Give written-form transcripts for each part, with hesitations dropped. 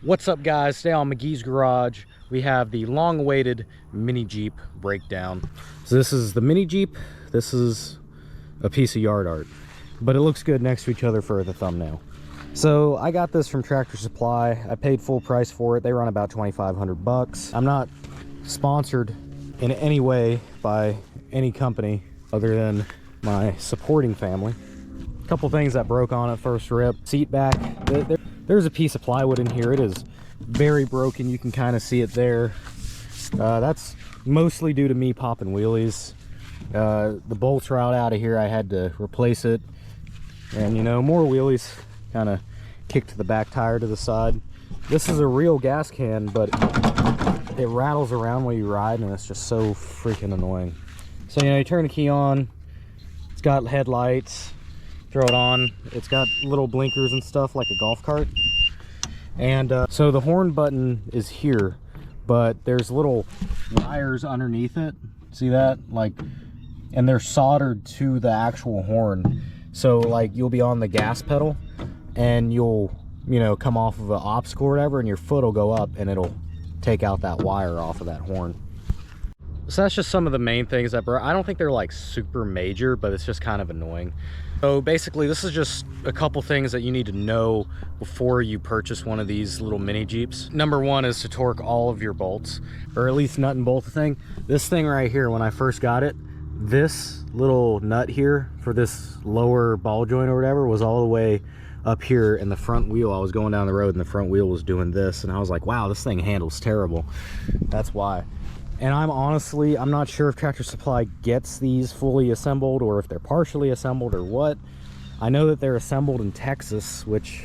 What's up, guys? Today on McGee's Garage we have the long-awaited mini Jeep breakdown. So this is the mini Jeep, this is a piece of yard art, but it looks good next to each other for the thumbnail. So I got this from Tractor Supply. I paid full price for it. They run about 2,500 bucks. I'm not sponsored in any way by any company other than my supporting family. A couple things that broke on it first rip. Seat back. There's a piece of plywood in here. It is very broken. You can kind of see it there. That's mostly due to me popping wheelies. The bolts are out of here. I had to replace it. And you know, more wheelies. Kind of kicked the back tire to the side. This is a real gas can, but it rattles around while you ride, and it's just so freaking annoying. So you know, you turn the key on. It's got headlights. Throw it on. It's got little blinkers and stuff like a golf cart. And so the horn button is here, but there's little wires underneath it. See that? Like, and they're soldered to the actual horn. So like, you'll be on the gas pedal and you'll, you know, come off of an obstacle or whatever, and your foot will go up and it'll take out that wire off of that horn. So that's just some of the main things that broke. I don't think they're like super major, but it's just kind of annoying. So basically, this is just a couple things that you need to know before you purchase one of these little mini Jeeps. Number one is to torque all of your bolts, or at least nut and bolt the thing. This thing right here, when I first got it, this little nut here for this lower ball joint or whatever was all the way up here in the front wheel. I was going down the road and the front wheel was doing this, and I was like, wow, this thing handles terrible. That's why. And I'm not sure if Tractor Supply gets these fully assembled or if they're partially assembled or what. I know that they're assembled in Texas, which,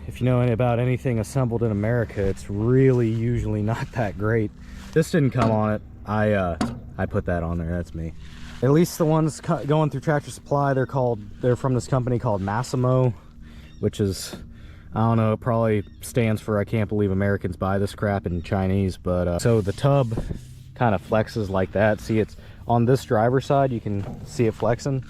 if you know about anything assembled in America, it's really usually not that great. This didn't come on it. I put that on there. That's me. At least the ones going through Tractor Supply, they're from this company called Massimo, which is, I don't know, it probably stands for I can't believe Americans buy this crap in Chinese. But so the tub kind of flexes like that. See, it's on this driver's side, you can see it flexing,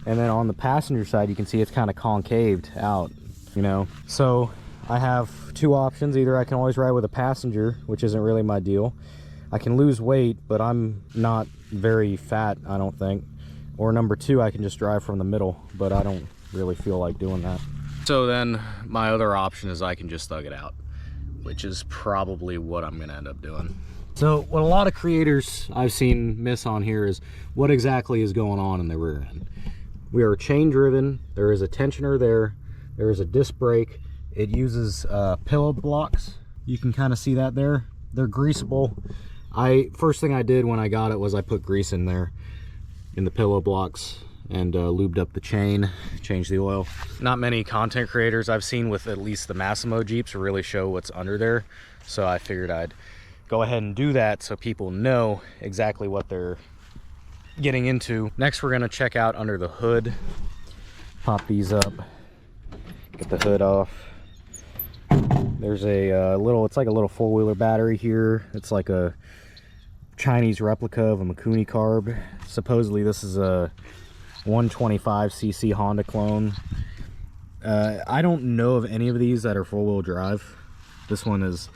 and then on the passenger side you can see it's kind of concaved out, you know. So I have two options. Either I can always ride with a passenger, which isn't really my deal. I can lose weight, but I'm not very fat, I don't think. Or number two, I can just drive from the middle, but I don't really feel like doing that. So then my other option is I can just thug it out, which is probably what I'm gonna end up doing. So what a lot of creators I've seen miss on here is what exactly is going on in the rear end. We are chain driven. There is a tensioner there. There is a disc brake. It uses pillow blocks. You can kind of see that there. They're greasable. First thing I did when I got it was I put grease in there in the pillow blocks and lubed up the chain, changed the oil. Not many content creators I've seen with at least the Massimo Jeeps really show what's under there. So I figured I'd go ahead and do that so people know exactly what they're getting into. Next, we're gonna check out under the hood. Pop these up, get the hood off. There's a it's like a little four-wheeler battery here. It's like a Chinese replica of a Mikuni carb. Supposedly this is a 125cc Honda clone. I don't know of any of these that are four-wheel drive. This one is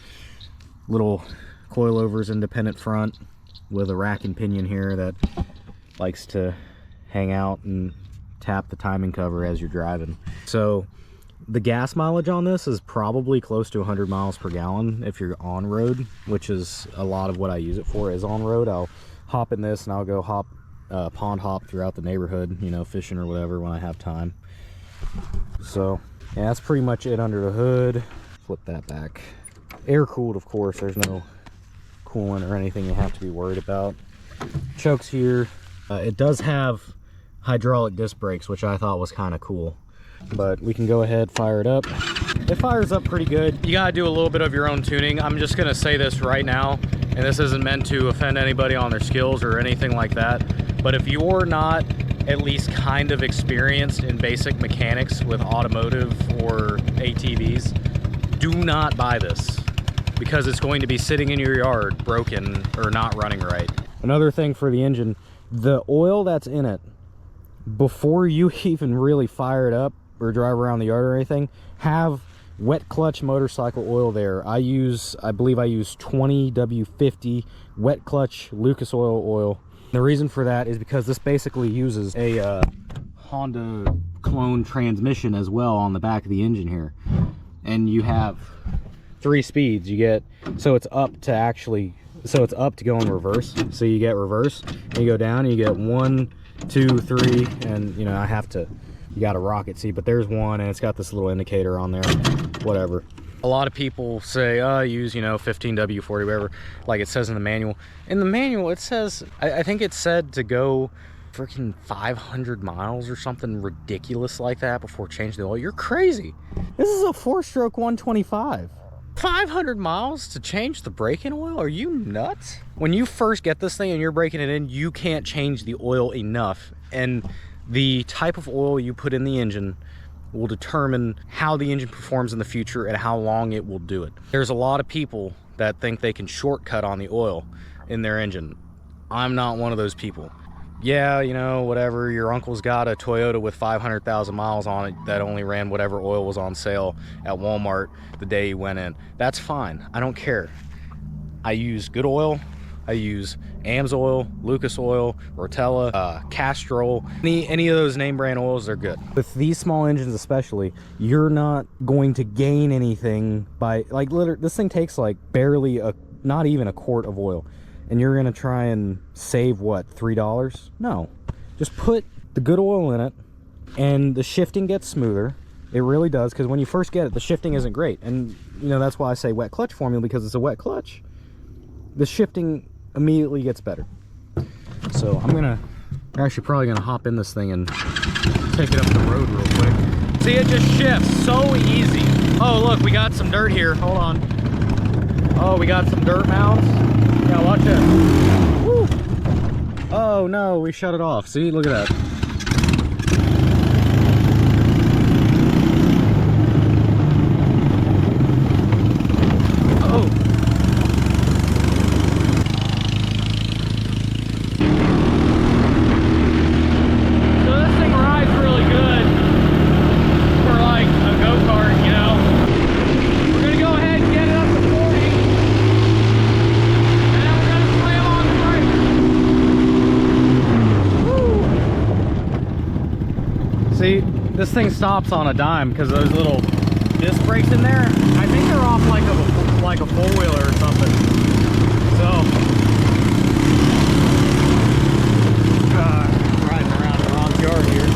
little coilovers, independent front with a rack and pinion here that likes to hang out and tap the timing cover as you're driving. So the gas mileage on this is probably close to 100 miles per gallon if you're on road, which is a lot of what I use it for is on road. I'll hop in this and I'll go pond hop throughout the neighborhood, you know, fishing or whatever when I have time. So yeah, that's pretty much it under the hood. Flip that back. Air cooled, of course. There's no coolant or anything you have to be worried about. Chokes here. It does have hydraulic disc brakes, which I thought was kind of cool, but we can go ahead, fire it up. It fires up pretty good. You gotta do a little bit of your own tuning. I'm just gonna say this right now, and this isn't meant to offend anybody on their skills or anything like that, but if you're not at least kind of experienced in basic mechanics with automotive or ATVs, do not buy this, because it's going to be sitting in your yard broken or not running right. Another thing for the engine, the oil that's in it, before you even really fire it up or drive around the yard or anything, have wet clutch motorcycle oil there. I believe I use 20W50 wet clutch Lucas oil. The reason for that is because this basically uses a Honda clone transmission as well on the back of the engine here, and you have 3 speeds. You get, so it's up to go in reverse, so you get reverse and you go down and you get 1, 2, 3, and you know, you got a rocket seat, but there's one and it's got this little indicator on there, whatever. A lot of people say, oh, use, you know, 15W40, whatever, like it says in the manual. In the manual, it says, I think it said to go freaking 500 miles or something ridiculous like that before changing the oil. You're crazy. This is a 4-stroke 125. 500 miles to change the braking oil? Are you nuts? When you first get this thing and you're breaking it in, you can't change the oil enough. And the type of oil you put in the engine will determine how the engine performs in the future and how long it will do it. There's a lot of people that think they can shortcut on the oil in their engine. I'm not one of those people. Yeah, you know, whatever, your uncle's got a Toyota with 500,000 miles on it that only ran whatever oil was on sale at Walmart the day he went in. That's fine. I don't care. I use good oil. I use AMSOIL, Lucas Oil, Rotella, Castrol, any of those name brand oils, they're good. With these small engines especially, you're not going to gain anything by, like, literally, this thing takes like barely not even a quart of oil. And you're gonna try and save what, $3? No, just put the good oil in it and the shifting gets smoother. It really does, because when you first get it, the shifting isn't great. And you know, that's why I say wet clutch formula, because it's a wet clutch. The shifting immediately gets better. So I'm actually probably gonna hop in this thing and take it up the road real quick. See, it just shifts so easy. Oh look, we got some dirt here, hold on. Oh, we got some dirt mounds. Yeah, watch it. Woo. Oh no, we shut it off. See, look at that. Oh. So this thing rides really good for like a go-kart, you know. We're gonna go ahead and get it up to 40. See, this thing stops on a dime because those little disc brakes in there, I think they're off like a four-wheeler or something. So, riding around in Ron's yard here.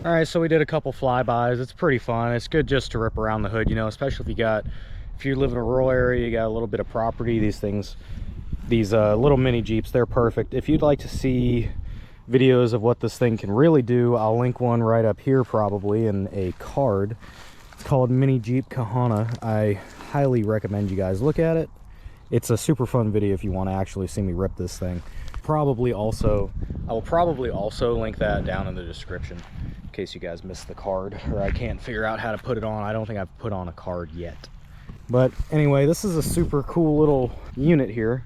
All right, so we did a couple flybys. It's pretty fun. It's good just to rip around the hood, you know, especially if you live in a rural area, you got a little bit of property. These little mini Jeeps, they're perfect. If you'd like to see videos of what this thing can really do, I'll link one right up here probably in a card. It's called Mini Jeep Kahana. I highly recommend you guys look at it. It's a super fun video if you want to actually see me rip this thing. I will probably also link that down in the description in case you guys missed the card or I can't figure out how to put it on. I don't think I've put on a card yet. But anyway, this is a super cool little unit here.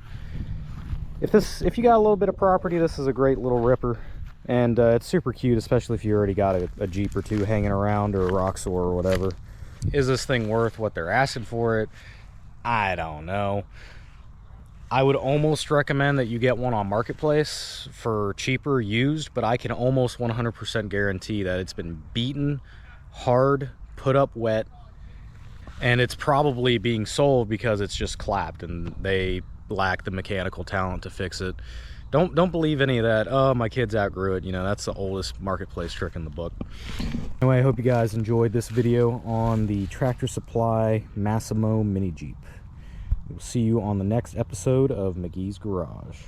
If you got a little bit of property, this is a great little ripper, and it's super cute, especially if you already got a Jeep or two hanging around, or a Roxor or whatever. Is this thing worth what they're asking for it? I don't know. I would almost recommend that you get one on Marketplace for cheaper used, but I can almost 100% guarantee that it's been beaten hard, put up wet, and it's probably being sold because it's just clapped and they lack the mechanical talent to fix it. Don't believe any of that. Oh, my kids outgrew it. You know, that's the oldest Marketplace trick in the book. Anyway, I hope you guys enjoyed this video on the Tractor Supply Massimo Mini Jeep. We'll see you on the next episode of McGee's Garage.